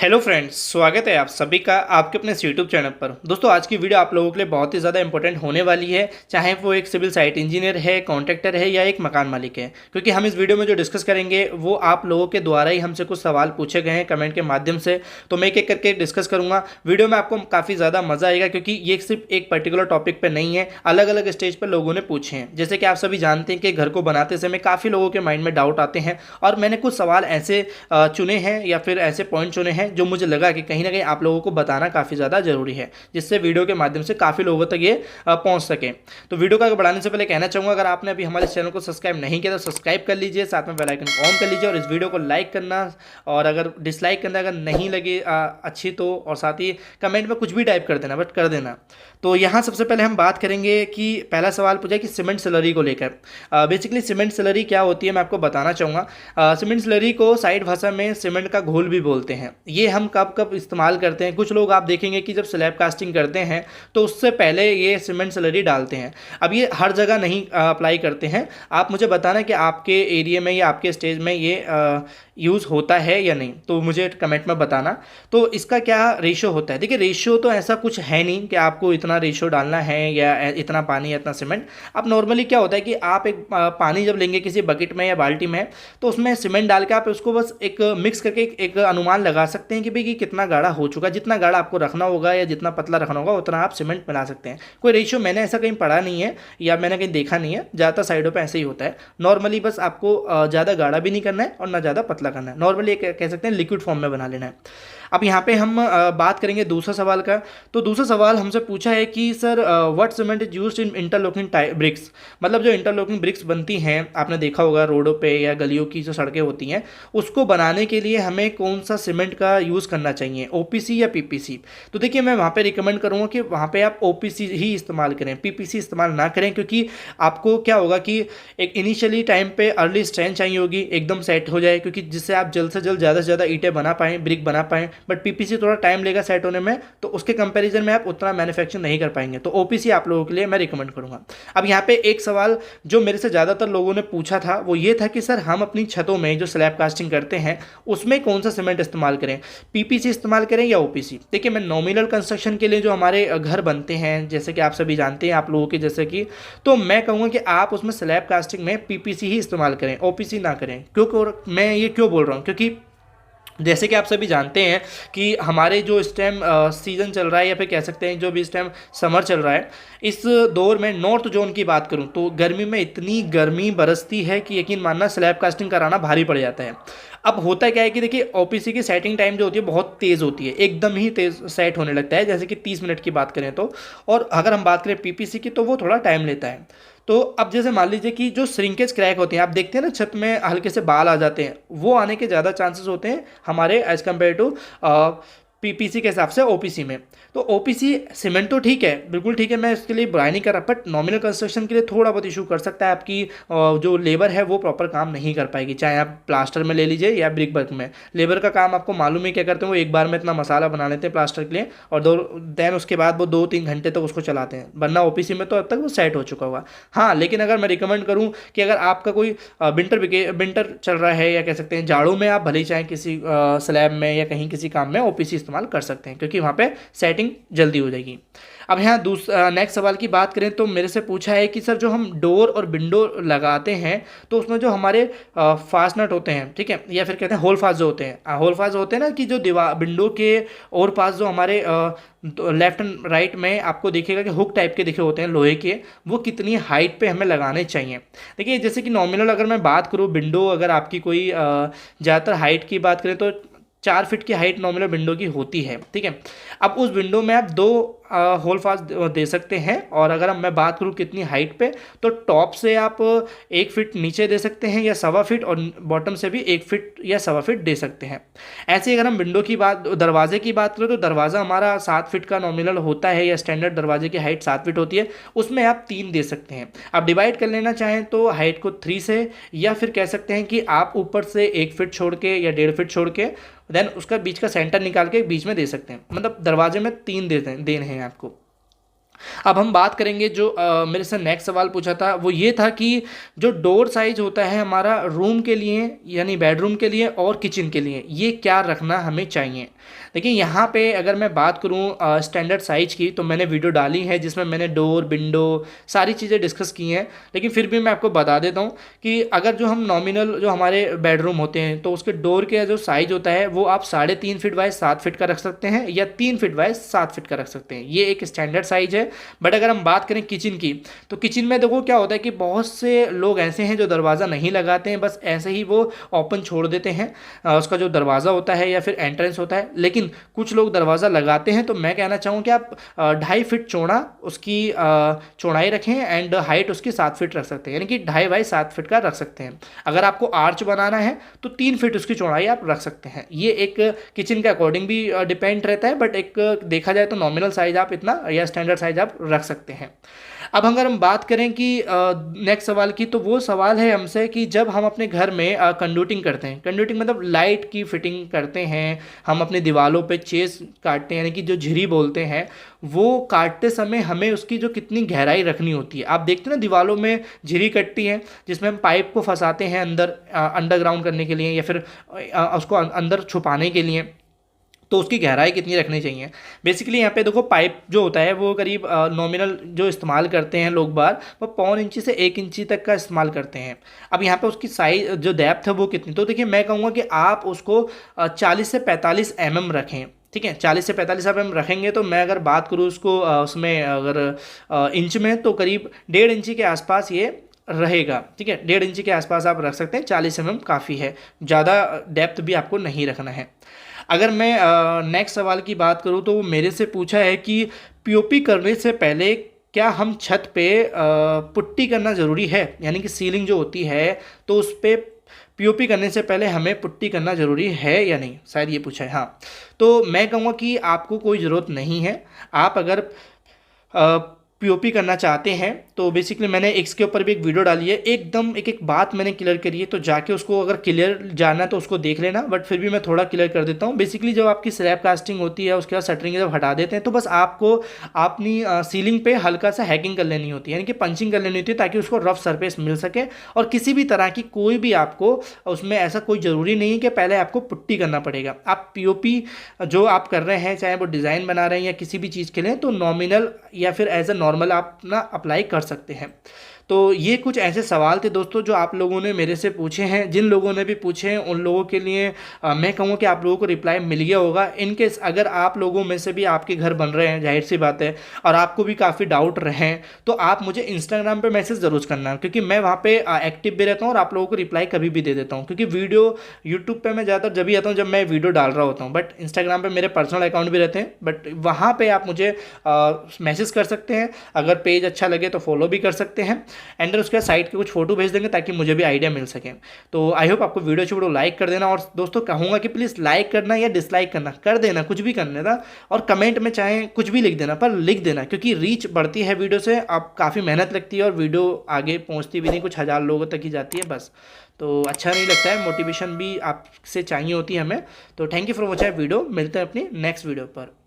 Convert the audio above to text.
Hello friends, स्वागत है आप सभी का आपके अपने इस यूट्यूब चैनल पर। दोस्तों, आज की वीडियो आप लोगों के लिए बहुत ही ज़्यादा इंपॉर्टेंट होने वाली है, चाहे वो एक सिविल साइट इंजीनियर है, कॉन्ट्रैक्टर है या एक मकान मालिक है। क्योंकि हम इस वीडियो में जो डिस्कस करेंगे वो आप लोगों के द्वारा ही हमसे कुछ सवाल पूछे गए हैं कमेंट के माध्यम से। तो मैं एक एक करके डिस्कस करूँगा। वीडियो में आपको काफ़ी ज़्यादा मज़ा आएगा क्योंकि ये सिर्फ एक पर्टिकुलर टॉपिक पर नहीं है, अलग अलग स्टेज पर लोगों ने पूछे हैं। जैसे कि आप सभी जानते हैं कि घर को बनाते समय काफ़ी लोगों के माइंड में डाउट आते हैं, और मैंने कुछ सवाल ऐसे चुने हैं या फिर ऐसे पॉइंट चुने हैं जो मुझे लगा कि कहीं ना कहीं आप लोगों को बताना काफ़ी ज़्यादा जरूरी है, जिससे वीडियो के माध्यम से काफ़ी लोगों तक ये पहुंच सके। तो वीडियो का आगे बढ़ाने से पहले कहना चाहूँगा, अगर आपने अभी हमारे चैनल को सब्सक्राइब नहीं किया तो सब्सक्राइब कर लीजिए, साथ में बेल आइकन को ऑन कर लीजिए और इस वीडियो को लाइक करना और अगर डिसलाइक करना अगर नहीं लगे अच्छी तो, और साथ ही कमेंट में कुछ भी टाइप कर देना, बट कर देना। तो यहाँ सबसे पहले हम बात करेंगे कि पहला सवाल पूछा कि सीमेंट स्लरी को लेकर। बेसिकली सीमेंट स्लरी क्या होती है मैं आपको बताना चाहूँगा। सीमेंट स्लरी को साइड भाषा में सीमेंट का घोल भी बोलते हैं। ये हम कब कब इस्तेमाल करते हैं, कुछ लोग आप देखेंगे कि जब स्लैब कास्टिंग करते हैं तो उससे पहले ये सीमेंट स्लरी डालते हैं। अब ये हर जगह नहीं अप्लाई करते हैं। आप मुझे बताना कि आपके एरिया में या आपके स्टेज में ये यूज़ होता है या नहीं, तो मुझे कमेंट में बताना। तो इसका क्या रेशो होता है? देखिए, रेशो तो ऐसा कुछ है नहीं कि आपको इतना रेशो डालना है या इतना पानी या इतना सीमेंट। अब नॉर्मली क्या होता है कि आप एक पानी जब लेंगे किसी बकेट में या बाल्टी में, तो उसमें सीमेंट डाल के आप उसको बस एक मिक्स करके एक अनुमान लगा सकते हैं कि भाई ये कितना गाढ़ा हो चुका है। जितना गाढ़ा आपको रखना होगा या जितना पतला रखना होगा उतना आप सीमेंट मिला सकते हैं। कोई रेशो मैंने ऐसा कहीं पढ़ा नहीं है या मैंने कहीं देखा नहीं है। ज़्यादातर साइडों पर ऐसे ही होता है। नॉर्मली बस आपको ज़्यादा गाढ़ा भी नहीं करना है और ना ज़्यादा पतला करना है। नॉर्मली कह सकते हैं लिक्विड फॉर्म में बना लेना है। अब यहाँ पे हम बात करेंगे दूसरा सवाल का। तो दूसरा सवाल हमसे पूछा है कि sir, what cement is used in interlocking bricks. मतलब जो इंटरलॉकिंग ब्रिक्स बनती हैं, आपने देखा होगा रोडों पे या गलियों की जो सड़कें होती हैं, उसको बनाने के लिए हमें कौन सा सीमेंट का यूज़ करना चाहिए, ओपीसी या पीपीसी। तो देखिए, मैं वहाँ पे रिकमेंड करूँगा कि वहाँ पे आप ओपीसी ही इस्तेमाल करें, पीपीसी इस्तेमाल ना करें। क्योंकि आपको क्या होगा कि एक इनिशियली टाइम पे अर्ली स्ट्रेंथ चाहिए होगी, एकदम सेट हो जाए, क्योंकि जिससे आप जल्द से जल्द ज़्यादा ईंटें बना पाएँ, ब्रिक बना पाएँ। बट पीपीसी थोड़ा टाइम लेगा सेट होने में, तो उसके कंपैरिजन में आप उतना मैन्युफैक्चर नहीं कर पाएंगे। तो ओपीसी आप लोगों के लिए मैं रिकमेंड करूंगा। अब यहाँ पे एक सवाल जो मेरे से ज़्यादातर लोगों ने पूछा था वो ये था कि सर, हम अपनी छतों में जो स्लैब कास्टिंग करते हैं उसमें कौन सा सीमेंट इस्तेमाल करें, पीपीसी इस्तेमाल करें या ओपीसी। देखिए, मैं नॉमिनल कंस्ट्रक्शन के लिए जो हमारे घर बनते हैं, जैसे कि आप सभी जानते हैं, आप लोगों के जैसे कि, तो मैं कहूँगा कि आप उसमें स्लैब कास्टिंग में पीपीसी ही इस्तेमाल करें, ओपीसी ना करें। क्योंकि मैं ये क्यों बोल रहा हूँ, क्योंकि जैसे कि आप सभी जानते हैं कि हमारे जो इस टाइम सीज़न चल रहा है, या फिर कह सकते हैं जो भी इस टाइम समर चल रहा है, इस दौर में नॉर्थ जोन की बात करूं तो गर्मी में इतनी गर्मी बरसती है कि यकीन मानना स्लैब कास्टिंग कराना भारी पड़ जाता है। अब होता क्या है कि देखिए, ओपीसी की सेटिंग टाइम जो होती है बहुत तेज़ होती है, एकदम ही तेज़ सेट होने लगता है, जैसे कि 30 मिनट की बात करें तो। और अगर हम बात करें पीपीसी की तो वो थोड़ा टाइम लेता है। तो अब जैसे मान लीजिए कि जो श्रिंकेज क्रैक होते हैं, आप देखते हैं ना छत में हल्के से बाल आ जाते हैं, वो आने के ज़्यादा चांसेस होते हैं हमारे एज़ कम्पेयर टू पीपीसी के हिसाब से ओपीसी में। तो ओपीसी सीमेंट तो ठीक है, बिल्कुल ठीक है, मैं इसके लिए बुराई नहीं कर रहा, बट नॉमिनल कंस्ट्रक्शन के लिए थोड़ा बहुत इशू कर सकता है। आपकी जो लेबर है वो प्रॉपर काम नहीं कर पाएगी, चाहे आप प्लास्टर में ले लीजिए या ब्रिक वर्क में। लेबर का काम आपको मालूम है क्या करते हैं, वो एक बार में इतना मसाला बना लेते हैं प्लास्टर के लिए, और देन उसके बाद वो 2-3 घंटे तक उसको चलाते हैं। वरना ओपीसी में तो अब तक वो सेट हो चुका होगा। हाँ, लेकिन अगर मैं रिकमेंड करूँ कि अगर आपका कोई विंटर चल रहा है, या कह सकते हैं जाड़ों में, आप भले ही चाहें किसी स्लैब में या कहीं किसी काम में ओपीसी इस्तेमाल कर सकते हैं, क्योंकि वहाँ पे सेटिंग जल्दी हो जाएगी। अब यहाँ नेक्स्ट सवाल की बात करें तो मेरे से पूछा है कि सर, जो हम डोर और विंडो लगाते हैं तो उसमें जो हमारे फास्टनट होते हैं, ठीक है, या फिर कहते हैं होल फास्ट जो होते हैं, होल फास्ट होते हैं ना, कि जो दीवार विंडो के और पास जो हमारे लेफ्ट एंड राइट में आपको दिखेगा कि हुक टाइप के दिखे होते हैं लोहे के, वो कितनी हाइट पे हमें लगाने चाहिए। देखिए, जैसे कि नॉमिनल अगर मैं बात करूँ, विंडो अगर आपकी कोई ज़्यादातर हाइट की बात करें तो 4 फीट की हाइट नॉमिनल विंडो की होती है, ठीक है। अब उस विंडो में आप 2 होल फास्ट दे सकते हैं, और अगर मैं बात करूँ कितनी हाइट पे, तो टॉप से आप 1 फीट नीचे दे सकते हैं या 1.25 फीट, और बॉटम से भी 1 फीट या 1.25 फीट दे सकते हैं। ऐसे ही अगर हम विंडो की बात, दरवाजे की बात करें तो दरवाज़ा हमारा 7 फीट का नॉमिनल होता है, या स्टैंडर्ड दरवाजे की हाइट 7 फीट होती है, उसमें आप 3 दे सकते हैं। आप डिवाइड कर लेना चाहें तो हाइट को 3 से, या फिर कह सकते हैं कि आप ऊपर से 1 फीट छोड़ के या 1.5 फीट छोड़ के, देन उसका बीच का सेंटर निकाल के बीच में दे सकते हैं। मतलब दरवाजे में 3 देने हैं आपको। अब हम बात करेंगे जो मेरे से नेक्स्ट सवाल पूछा था वो ये था कि जो डोर साइज होता है हमारा रूम के लिए यानी बेडरूम के लिए और किचन के लिए, ये क्या रखना हमें चाहिए। देखिए यहाँ पे अगर मैं बात करूँ स्टैंडर्ड साइज की, तो मैंने वीडियो डाली है जिसमें मैंने डोर विंडो सारी चीज़ें डिस्कस की हैं। लेकिन फिर भी मैं आपको बता देता हूँ कि अगर जो हम नॉमिनल जो हमारे बेडरूम होते हैं तो उसके डोर के जो साइज होता है वो आप 3.5 फीट बाय 7 फीट का रख सकते हैं या 3 फीट बाय 7 फीट का रख सकते हैं। ये एक स्टैंडर्ड साइज है। बट अगर हम बात करें किचन की, तो किचन में देखो क्या होता है कि बहुत से लोग ऐसे हैं जो दरवाज़ा नहीं लगाते हैं, बस ऐसे ही वो ओपन छोड़ देते हैं उसका जो दरवाज़ा होता है या फिर एंट्रेंस होता है। लेकिन कुछ लोग दरवाज़ा लगाते हैं, तो मैं कहना चाहूँ कि आप 2.5 फीट चौड़ा उसकी चौड़ाई रखें एंड हाइट उसकी 7 फीट रख सकते हैं, यानी कि 2.5 बाय 7 फीट का रख सकते हैं। अगर आपको आर्च बनाना है तो 3 फीट उसकी चौड़ाई आप रख सकते हैं। ये एक किचन के अकॉर्डिंग भी डिपेंड रहता है, बट एक देखा जाए तो नॉमिनल साइज आप इतना या स्टैंडर्ड साइज आप रख सकते हैं। अब अगर हम बात करें कि नेक्स्ट सवाल की, तो वो सवाल है हमसे कि जब हम अपने घर में कंडूटिंग करते हैं, कंडूटिंग मतलब लाइट की फिटिंग करते हैं, हम अपनी दीवारों पे चेस काटते हैं यानी कि जो झिरी बोलते हैं, वो काटते समय हमें उसकी जो कितनी गहराई रखनी होती है। आप देखते हैं ना दीवारों में झिरी कटती है जिसमें हम पाइप को फंसाते हैं अंदर अंडरग्राउंड करने के लिए या फिर उसको अंदर छुपाने के लिए, तो उसकी गहराई कितनी रखनी चाहिए। बेसिकली यहाँ पे देखो पाइप जो होता है वो करीब नॉमिनल जो इस्तेमाल करते हैं लोग बार, वो 0.25 से 1 इंची तक का इस्तेमाल करते हैं। अब यहाँ पे उसकी साइज जो डेप्थ है वो कितनी, तो देखिए मैं कहूँगा कि आप उसको 40 से 45 mm रखें। ठीक है, 40 से 45 mm रखेंगे। तो मैं अगर बात करूँ उसको उसमें अगर इंच में, तो करीब 1.5 इंची के आसपास ये रहेगा। ठीक है, 1.5 इंची के आसपास आप रख सकते हैं। 40 mm काफ़ी है, ज़्यादा डेप्थ भी आपको नहीं रखना है। अगर मैं नेक्स्ट सवाल की बात करूं तो वो मेरे से पूछा है कि पीओपी करने से पहले क्या हम छत पे पुट्टी करना ज़रूरी है, यानी कि सीलिंग जो होती है तो उस पर पीओपी करने से पहले हमें पुट्टी करना ज़रूरी है या नहीं, शायद ये पूछा है। हाँ, तो मैं कहूँगा कि आपको कोई ज़रूरत नहीं है। आप अगर पीओपी करना चाहते हैं तो बेसिकली मैंने इसके ऊपर भी एक वीडियो डाली है, एकदम एक एक बात मैंने क्लियर करी है, तो जाके उसको अगर क्लियर जानना है तो उसको देख लेना। बट फिर भी मैं थोड़ा क्लियर कर देता हूँ। बेसिकली जब आपकी स्लैब कास्टिंग होती है उसके बाद शटरिंग जब हटा देते हैं, तो बस आपको अपनी सीलिंग पे हल्का सा हैगिंग कर लेनी होती है, यानी कि पंचिंग कर लेनी होती है, ताकि उसको रफ सरफेस मिल सके। और किसी भी तरह की कोई भी आपको उसमें ऐसा कोई ज़रूरी नहीं है कि पहले आपको पुट्टी करना पड़ेगा। आप पीओपी जो आप कर रहे हैं, चाहे वो डिज़ाइन बना रहे हैं या किसी भी चीज़ के लिए, तो नॉमिनल या फिर एज ए नॉर्मल आप ना अप्लाई कर सकते हैं। तो ये कुछ ऐसे सवाल थे दोस्तों जो आप लोगों ने मेरे से पूछे हैं। जिन लोगों ने भी पूछे हैं उन लोगों के लिए मैं कहूँगा कि आप लोगों को रिप्लाई मिल गया होगा। इनकेस अगर आप लोगों में से भी आपके घर बन रहे हैं, जाहिर सी बात है, और आपको भी काफ़ी डाउट रहे, तो आप मुझे इंस्टाग्राम पे मैसेज ज़रूर करना, क्योंकि मैं वहाँ पे एक्टिव भी रहता हूँ और आप लोगों को रिप्लाई कभी भी दे देता हूँ। क्योंकि वीडियो यूट्यूब पर मैं ज़्यादातर जब भी आता हूँ जब मैं वीडियो डाल रहा होता हूँ, बट इंस्टाग्राम पर मेरे पर्सनल अकाउंट भी रहते हैं, बट वहाँ पर आप मुझे मैसेज कर सकते हैं। अगर पेज अच्छा लगे तो फॉलो भी कर सकते हैं। एंड उसके साइट के कुछ फोटो भेज देंगे ताकि मुझे भी आइडिया मिल सके। तो आई होप आपको वीडियो अच्छी वीडियो लाइक कर देना। और दोस्तों कहूँगा कि प्लीज़ लाइक करना या डिसलाइक करना कर देना, कुछ भी करने था। और कमेंट में चाहे कुछ भी लिख देना, पर लिख देना, क्योंकि रीच बढ़ती है वीडियो से। आप काफ़ी मेहनत लगती है और वीडियो आगे पहुँचती भी नहीं, कुछ हज़ार लोगों तक ही जाती है बस। तो अच्छा नहीं लगता है, मोटिवेशन भी आपसे चाहिए होती है हमें। तो thank you for watching video. मिलते हैं अपनी नेक्स्ट वीडियो पर।